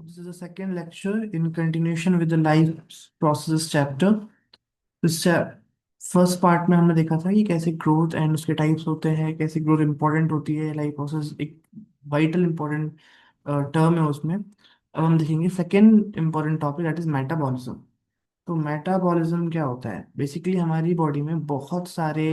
This is the second lecture in continuation with the life process chapter. इस first part में हमने देखा था कि कैसे ग्रोथ एंड उसके टाइप्स होते हैं, कैसे ग्रोथ इंपॉर्टेंट होती है, लाइफ प्रोसेस एक वाइटल इंपॉर्टेंट टर्म है उसमें। अब हम देखेंगे second important topic, that is metabolism. तो मेटाबॉलिज्म क्या होता है? बेसिकली हमारी बॉडी में बहुत सारे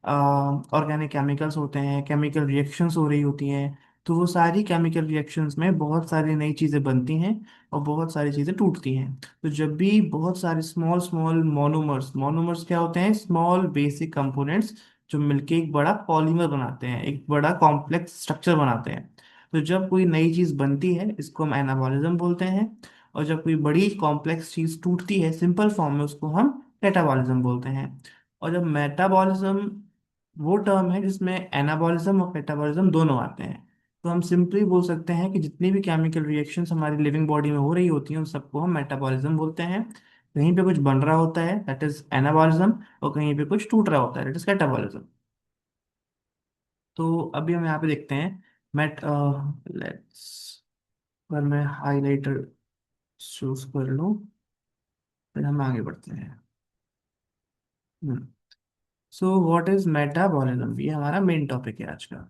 ऑर्गेनिक केमिकल्स होते हैं, केमिकल रिएक्शंस हो रही होती हैं। तो वो सारी केमिकल रिएक्शंस में बहुत सारी नई चीज़ें बनती हैं और बहुत सारी चीज़ें टूटती हैं। तो जब भी बहुत सारे स्मॉल स्मॉल मोनोमर्स, मोनोमर्स क्या होते हैं? स्मॉल बेसिक कंपोनेंट्स जो मिलके एक बड़ा पॉलीमर बनाते हैं, एक बड़ा कॉम्प्लेक्स स्ट्रक्चर बनाते हैं। तो जब कोई नई चीज़ बनती है, इसको हम एनाबॉलिज्म बोलते हैं। और जब कोई बड़ी कॉम्प्लेक्स चीज टूटती है सिंपल फॉर्म में, उसको हम कैटाबॉलिज्म बोलते हैं। और जब मेटाबॉलिज्म वो टर्म है जिसमें एनाबॉलिज्म और कैटाबॉलिज्म दोनों आते हैं। तो हम सिंपली बोल सकते हैं कि जितनी भी केमिकल रिएक्शंस हमारी लिविंग बॉडी में हो रही होती हैं उन सबको हम मेटाबॉलिज्म बोलते हैं। कहीं पे कुछ बन रहा होता है दैट इज एनाबॉलिज्म, और कहीं पे कुछ टूट रहा होता है दैट इज कैटाबॉलिज्म। तो अभी हम यहाँ पे देखते हैं मेट लेट्स, अगर मैं हाईलाइटर चूज कर लूँ फिर हम आगे बढ़ते हैं। सो व्हाट इज मेटाबॉलिज्म, ये हमारा मेन टॉपिक है आज का।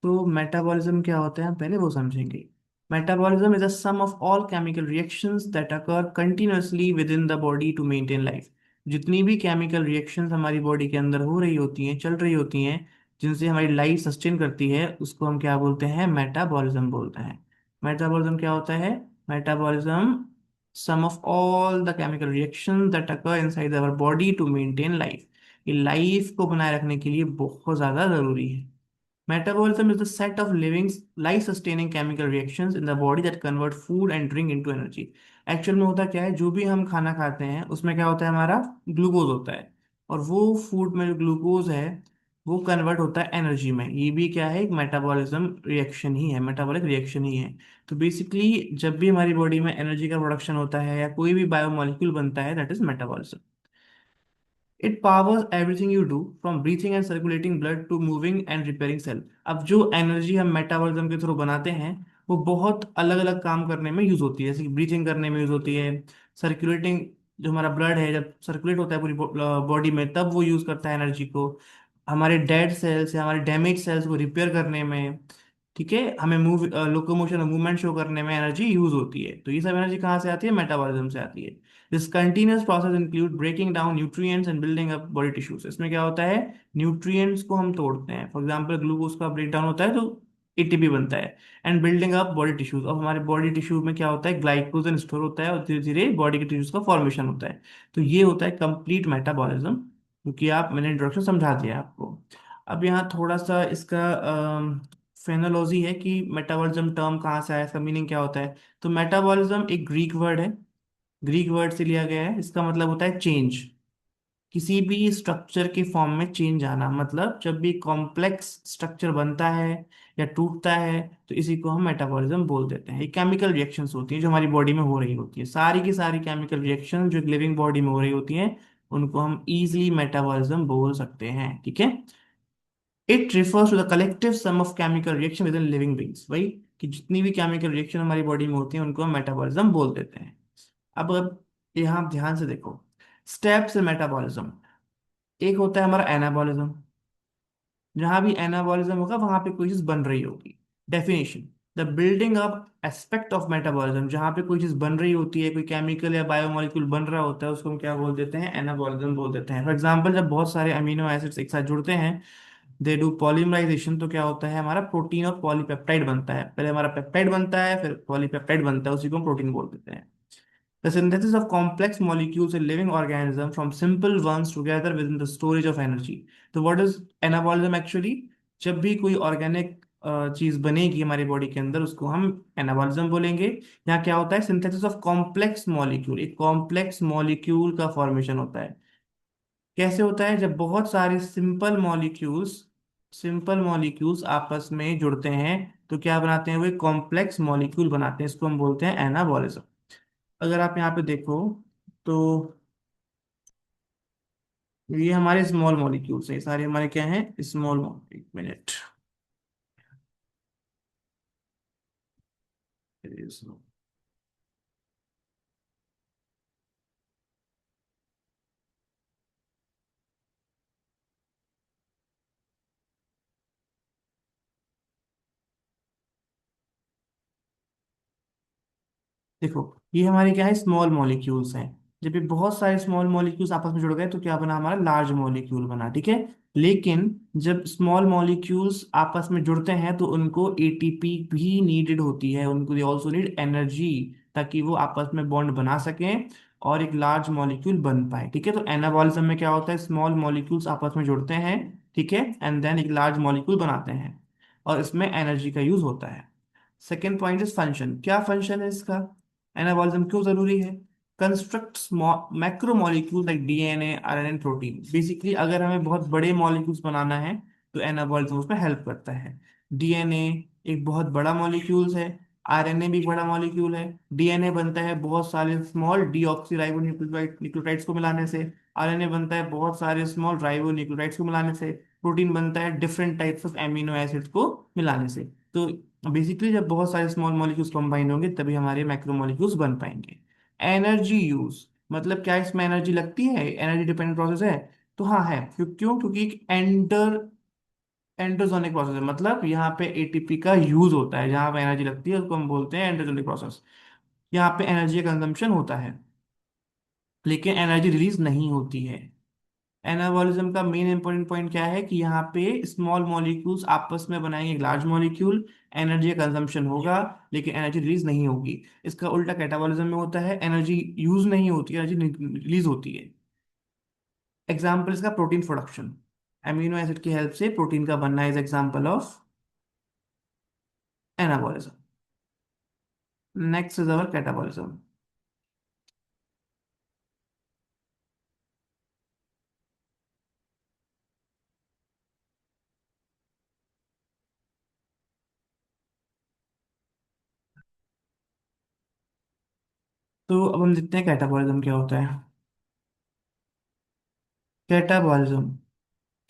तो मेटाबॉलिज्म क्या होता है हम पहले वो समझेंगे। Metabolism is a sum of all chemical reactions that occur continuously within the body to maintain life. जितनी भी केमिकल रिएक्शंस हमारी बॉडी के अंदर हो रही होती हैं, चल रही होती हैं, जिनसे हमारी लाइफ सस्टेन करती है, उसको हम क्या बोलते हैं? मेटाबॉलिज्म बोलते हैं। मेटाबॉलिज्म क्या होता है? Metabolism sum of all the chemical reactions that occur inside our body to maintain life. ये लाइफ को बनाए रखने के लिए बहुत ज्यादा जरूरी है। Metabolism is the set of living, life-sustaining chemical reactions in the body that convert food and drink into energy. Actual में होता क्या है, जो भी हम खाना खाते हैं उसमें क्या होता है? हमारा ग्लूकोज होता है। और वो फूड में जो ग्लूकोज है वो कन्वर्ट होता है एनर्जी में। ये भी क्या है? एक मेटाबॉलिज्म रिएक्शन ही है, मेटाबॉलिक रिएक्शन ही है। तो बेसिकली जब भी हमारी बॉडी में एनर्जी का प्रोडक्शन होता है या कोई भी बायोमोलिक्यूल बनता है, that is metabolism. It powers everything you do from breathing and circulating blood to moving and repairing cell. अब जो एनर्जी हम मेटाबॉलिज्म के थ्रू बनाते हैं वो बहुत अलग अलग काम करने में यूज होती है। जैसे कि ब्रीथिंग करने में यूज होती है, सर्कुलेटिंग, जो हमारा ब्लड है जब सर्कुलेट होता है पूरी बॉडी में तब वो यूज करता है एनर्जी को। हमारे डेड सेल्स या हमारे डैमेज सेल्स को रिपेयर करने में, ठीक है, हमें लोकोमोशन और मूवमेंट शो करने में एनर्जी यूज होती है। तो ये सब एनर्जी कहाँ से आती है? मेटाबॉलिज्म से आती है। This continuous process include breaking down nutrients and building up body tissues. इसमें क्या होता है? न्यूट्रिएंट्स को हम तोड़ते हैं, फॉर एग्जांपल ग्लूकोज का ब्रेक डाउन होता है तो एटीपी बनता है। And building up body tissues, और हमारे बॉडी टिश्यू में क्या होता है? ग्लाइकोजन स्टोर होता है और धीरे धीरे बॉडी के टिश्यूज का फॉर्मेशन होता है। तो ये होता है कंप्लीट मेटाबॉलिज्म, क्योंकि आप, मैंने इंट्रोडक्शन समझा दिया आपको। अब यहाँ थोड़ा सा इसका फेनोलॉजी है कि मेटाबॉलिज्म टर्म कहाँ से आया, इसका मीनिंग क्या होता है। तो मेटाबॉलिज्म एक ग्रीक वर्ड है, ग्रीक वर्ड से लिया गया है। इसका मतलब होता है चेंज, किसी भी स्ट्रक्चर के फॉर्म में चेंज आना। मतलब जब भी कॉम्प्लेक्स स्ट्रक्चर बनता है या टूटता है तो इसी को हम मेटाबॉलिज्म बोल देते हैं। ये केमिकल रिएक्शंस होती हैं जो हमारी बॉडी में हो रही होती है, सारी की सारी केमिकल रिएक्शन जो लिविंग बॉडी में हो रही होती हैं उनको हम इजीली मेटाबॉलिज्म बोल सकते हैं, ठीक है। It refers to the collective sum of chemical reaction within living beings. वही कि जितनी भी केमिकल रिएक्शन हमारी बॉडी में होती है उनको हम मेटाबॉलिज्म बोल देते हैं। अब यहाँ आप ध्यान से देखो, स्टेप्स इन मेटाबॉलिज्म। एक होता है हमारा एनाबॉलिज्म, जहां भी एनाबॉलिज्म होगा वहां पे कोई चीज बन रही होगी। Definition, the building up aspect of metabolism, जहां पे कोई चीज बन रही होती है, कोई केमिकल या बायोमोलिक्यूल बन रहा होता है, उसको हम क्या बोल देते हैं? एनाबॉलिज्म बोल देते हैं। फॉर एग्जांपल जब बहुत सारे अमीनो एसिड्स एक साथ जुड़ते हैं, दे डू पॉलीमराइजेशन, तो क्या होता है? हमारा प्रोटीन और पॉलीपेप्टाइड बनता है। पहले हमारा पेप्टाइड बनता है फिर पॉलीपेप्टाइड बनता है, उसी को हम प्रोटीन बोल देते हैं। The synthesis of complex molecules in living organisms from simple ones together within the storage of energy. तो what is anabolism actually? जब भी कोई ऑर्गेनिक चीज बनेगी हमारी बॉडी के अंदर उसको हम एनाबॉलिज्म बोलेंगे। यहाँ क्या होता है? सिंथेसिस ऑफ कॉम्प्लेक्स मॉलिक्यूल, एक कॉम्प्लेक्स मॉलिक्यूल का फॉर्मेशन होता है। कैसे होता है? जब बहुत सारे सिंपल मॉलिक्यूल्स आपस में जुड़ते हैं तो क्या बनाते हैं? वो एक कॉम्प्लेक्स मॉलिक्यूल बनाते हैं, इसको हम बोलते हैं एनाबॉलिज्म। अगर आप यहाँ पे देखो तो ये हमारे स्मॉल मॉलिक्यूल्स हैं, ये सारे हमारे क्या हैं? Small molecule. एक मिनट, देखो, ये हमारे क्या है, स्मॉल मॉलिक्यूल्स हैं। जब ये बहुत सारे स्मॉल मॉलिक्यूल्स आपस में जुड़ गए तो क्या बना, हमारा लार्ज मॉलिक्यूल बना, ठीक है। लेकिन जब स्मॉल मॉलिक्यूल्स आपस में जुड़ते हैं तो उनको एटीपी भी नीडेड होती है, उनको दे ऑल्सो नीड एनर्जी, ताकि वो आपस में बॉन्ड बना सकें और एक लार्ज मॉलिक्यूल बन पाए, ठीक है। तो एनाबॉलिज्म में क्या होता है, स्मॉल मॉलिक्यूल्स आपस में जुड़ते हैं, ठीक है, एंड देन एक लार्ज मॉलिक्यूल बनाते हैं, और इसमें एनर्जी का यूज होता है। Second point is function. क्या फंक्शन है इसका, एनाबॉलिज्म क्यों जरूरी है? Construct macro molecule like DNA, RNA, protein. Basically अगर हमें बहुत बड़े मॉलिक्यूल्स बनाना है तो एनाबॉलिज्म उसमें हेल्प करता है। डीएनए एक बहुत बड़ा मॉलिक्यूल्स है, आरएनए भी एक बड़ा मॉलिक्यूल है। डीएनए बनता है बहुत सारे स्मॉल डीऑक्सी न्यूक्लियोटाइड्स को मिलाने से। आरएनए बनता है बहुत सारे स्मॉल राइबो न्यूक्लियोटाइड्स को मिलाने से। प्रोटीन बनता है different types of amino acids को मिलाने से। तो बेसिकली जब बहुत सारे स्मॉल मॉलिक्यूल्स कंबाइन होंगे तभी हमारे मैक्रो मॉलिक्यूल्स बन पाएंगे। एनर्जी यूज, मतलब क्या इसमें एनर्जी लगती है, एनर्जी डिपेंडेंट प्रोसेस है? तो हाँ है। क्यों? क्योंकि एक एंडोजेनिक प्रोसेस है, मतलब यहाँ पे एटीपी का यूज होता है, जहाँ पे एनर्जी लगती है उसको हम बोलते हैं एंडोजेनिक प्रोसेस। यहाँ पे एनर्जी का कंजम्पशन होता है लेकिन एनर्जी रिलीज नहीं होती है। एनाबॉलिज्म का मेन इंपॉर्टेंट पॉइंट क्या है कि यहाँ पे स्मॉल मॉलिक्यूल्स आपस में बनाएंगे एक लार्ज मॉलिक्यूल, एनर्जी का कंजम्पशन होगा लेकिन एनर्जी रिलीज नहीं होगी। इसका उल्टा कैटाबॉलिज्म में होता है, एनर्जी यूज नहीं होती, एनर्जी रिलीज होती है। एग्जाम्पल इसका प्रोटीन प्रोडक्शन, अमीनो एसिड की हेल्प से प्रोटीन का बनना is example of anabolism. Next is our catabolism. तो अब हम देखते हैं कैटाबॉलिज्म क्या होता है। कैटाबॉलिज्म,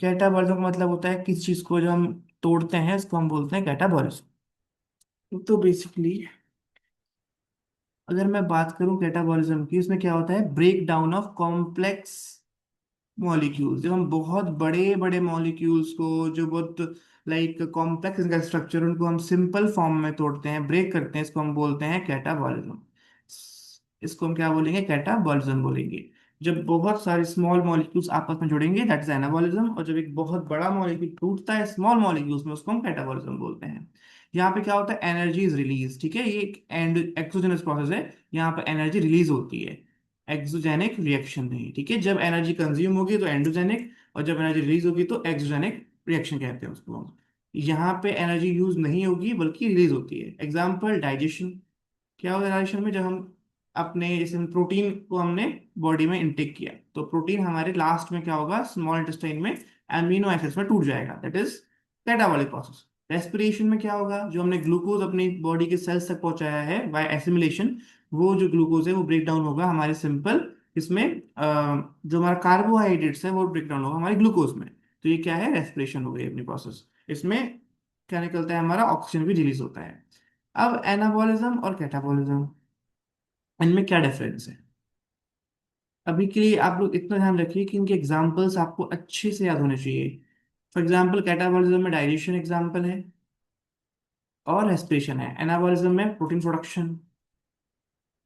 कैटाबॉलिज्म का मतलब होता है किसी चीज को जो हम तोड़ते हैं इसको हम बोलते हैं कैटाबॉलिज्म। तो बेसिकली अगर मैं बात करूं कैटाबॉलिज्म की, इसमें क्या होता है, break down of complex molecules. जब हम बहुत बड़े बड़े मॉलिक्यूल्स को, जो बहुत लाइक कॉम्प्लेक्स इनका स्ट्रक्चर, उनको हम सिंपल फॉर्म में तोड़ते हैं, ब्रेक करते हैं, इसको हम बोलते हैं कैटाबॉलिज्म। इसको हम क्या बोलेंगे, कैटाबॉलिज्म बोलेंगे। जब बहुत सारे स्मॉल मॉलिक्यूल्स आपस में जुड़ेंगे दैट इज एनाबॉलिज्म, और जब एक बहुत बड़ा मॉलिक्यूल टूटता है स्मॉल मॉलिक्यूल्स में उसको हम कैटाबॉलिज्म बोलते हैं। यहाँ पे क्या होता है, एनर्जी इज रिलीज, ठीक है, ये एक एंड एक्सोजेनस प्रोसेस है। यहाँ पे एनर्जी रिलीज होती है, एक्सोजेनिक रिएक्शन नहीं, ठीक है। जब एनर्जी कंज्यूम होगी तो एंडोजेनिक, और जब एनर्जी रिलीज होगी तो एक्सोजेनिक रिएक्शन कहते हैं उसको हम। यहाँ पे एनर्जी यूज नहीं होगी बल्कि रिलीज होती है। Example digestion. क्या होगा डाइजेशन में, जब हम अपने जैसे प्रोटीन को हमने बॉडी में इनटेक किया तो प्रोटीन हमारे लास्ट में क्या होगा, स्मॉल इंटेस्टाइन में एमिनो एसिड्स में टूट जाएगा, that is catabolic process. Respiration में क्या होगा, जो हमने ग्लूकोज अपनी बॉडी के सेल्स तक पहुंचाया है बाय एसिमिलेशन, वो जो ग्लूकोज है वो ब्रेक डाउन होगा हमारे सिंपल इसमें जो हमारा कार्बोहाइड्रेट्स है वो ब्रेक डाउन होगा हमारे ग्लूकोज में। तो ये क्या है, रेस्पिरेशन हो गई अपनी प्रोसेस। इसमें क्या निकलता है, हमारा ऑक्सीजन भी रिलीज होता है। अब एनाबॉलिज्म और कैटाबॉलिज्म, इनमें क्या डिफरेंस है? अभी के लिए आप लोग इतना ध्यान रखिए कि इनके एग्जाम्पल्स आपको अच्छे से याद होने चाहिए। फॉर एग्जाम्पल कैटाबॉलिज्म में डाइजेशन एग्जाम्पल है और रेस्पिरेशन है। एनाबॉलिज्म में प्रोटीन प्रोडक्शन।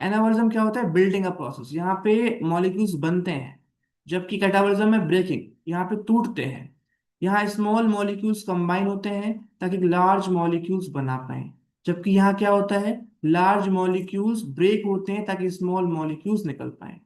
एनाबॉलिज्म क्या होता है, बिल्डिंग अप प्रोसेस, यहाँ पे मॉलिक्यूल्स बनते हैं। जबकि कैटाबॉलिज्म में ब्रेकिंग, यहाँ पे टूटते हैं। यहाँ स्मॉल मॉलिक्यूल्स कंबाइन होते हैं ताकि लार्ज मॉलिक्यूल्स बना पाए। जबकि यहाँ क्या होता है, लार्ज मॉलिक्यूल्स ब्रेक होते हैं ताकि स्मॉल मॉलिक्यूल्स निकल पाए।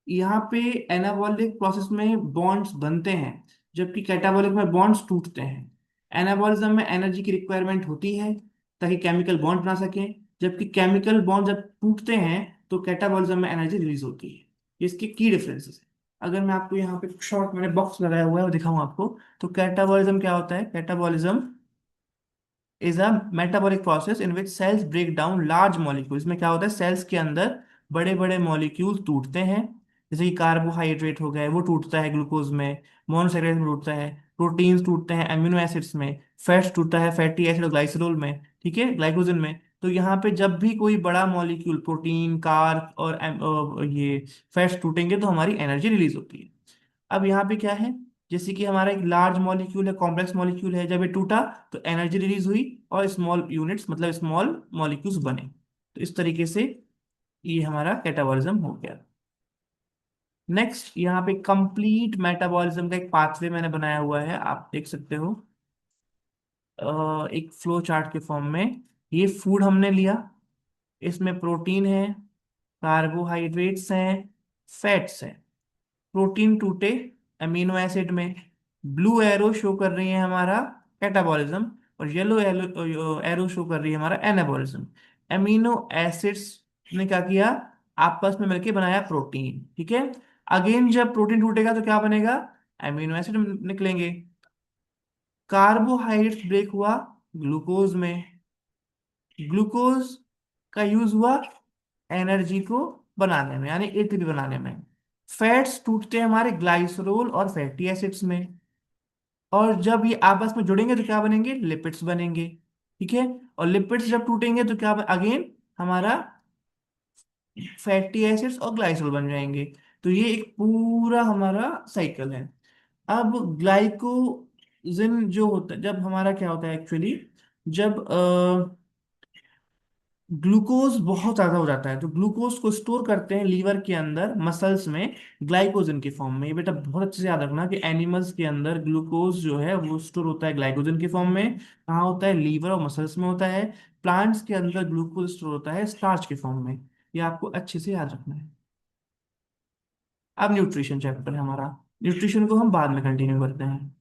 यहाँ पे एनाबॉलिक प्रोसेस में बॉन्ड्स बनते हैं जबकि कैटाबॉलिक में बॉन्ड्स टूटते हैं। एनाबॉलिज्म में एनर्जी की रिक्वायरमेंट होती है ताकि केमिकल बॉन्ड बना सकें, जबकि केमिकल बॉन्ड जब टूटते हैं तो कैटाबॉलिज्म में एनर्जी रिलीज होती है। ये इसके की डिफरेंसेस है। अगर मैं आपको यहाँ पे शॉर्ट मैंने बॉक्स लगाया हुआ है वो दिखाऊं आपको, तो कैटाबॉलिज्म क्या होता है, catabolism is a metabolic process in which cells break down large molecules. में क्या होता है, सेल्स के अंदर बड़े बड़े मॉलिक्यूल टूटते हैं। जैसे कि कार्बोहाइड्रेट हो गए वो टूटता है ग्लूकोज में, मोनोसैकेराइड में टूटता है, प्रोटीन्स टूटते हैं अमीनो एसिड्स में, फैट्स टूटता है फैटी एसिड और ग्लाइसरोल में, ठीक है, ग्लाइकोजन में। तो यहाँ पे जब भी कोई बड़ा मॉलिक्यूल, प्रोटीन, कार्ब और ये फैट्स टूटेंगे तो हमारी एनर्जी रिलीज होती है। अब यहाँ पे क्या है, जैसे कि हमारा एक लार्ज मॉलिक्यूल है, कॉम्प्लेक्स मॉलिक्यूल है, जब ये टूटा तो एनर्जी रिलीज हुई और स्मॉल यूनिट्स मतलब स्मॉल मॉलिक्यूल्स बने। तो इस तरीके से ये हमारा कैटाबॉलिज्म हो गया। नेक्स्ट यहाँ पे कंप्लीट मेटाबॉलिज्म का एक पाथवे मैंने बनाया हुआ है, आप देख सकते हो। एक फ्लो चार्ट के फॉर्म में। ये फूड हमने लिया, इसमें प्रोटीन है, कार्बोहाइड्रेट्स हैं, फैट्स हैं। प्रोटीन टूटे अमीनो एसिड में, ब्लू एरो शो कर रही है हमारा कैटाबॉलिज्म, और येलो एरो शो कर रही है हमारा एनाबॉलिज्म। अमीनो एसिड्स ने क्या किया, आपस में मिलके बनाया प्रोटीन, ठीक है। अगेन जब प्रोटीन टूटेगा तो क्या बनेगा, अमीनो एसिड निकलेंगे। कार्बोहाइड्रेट ब्रेक हुआ ग्लूकोज में, ग्लूकोज का यूज हुआ एनर्जी को बनाने में, यानी एटीपी बनाने में। फैट्स टूटते हैं हमारे ग्लाइसरोल और फैटी एसिड्स में, और जब ये आपस में जुड़ेंगे तो क्या बनेंगे, लिपिड्स बनेंगे, ठीक है। और लिपिड्स जब टूटेंगे तो क्या अगेन हमारा फैटी एसिड्स और ग्लाइसरोल बन जाएंगे। तो ये एक पूरा हमारा साइकिल है। अब ग्लाइकोजन जो होता है, जब हमारा क्या होता है एक्चुअली, जब ग्लूकोज बहुत ज्यादा हो जाता है तो ग्लूकोज को स्टोर करते हैं लीवर के अंदर, मसल्स में, ग्लाइकोजन के फॉर्म में। ये बेटा बहुत अच्छे से याद रखना कि एनिमल्स के अंदर ग्लूकोज जो है वो स्टोर होता है ग्लाइकोजन के फॉर्म में। कहाँ होता है, लीवर और मसल्स में होता है। प्लांट्स के अंदर ग्लूकोज स्टोर होता है स्टार्च के फॉर्म में। ये आपको अच्छे से याद रखना है। अब न्यूट्रिशन चैप्टर है हमारा, न्यूट्रिशन को हम बाद में कंटिन्यू करते हैं।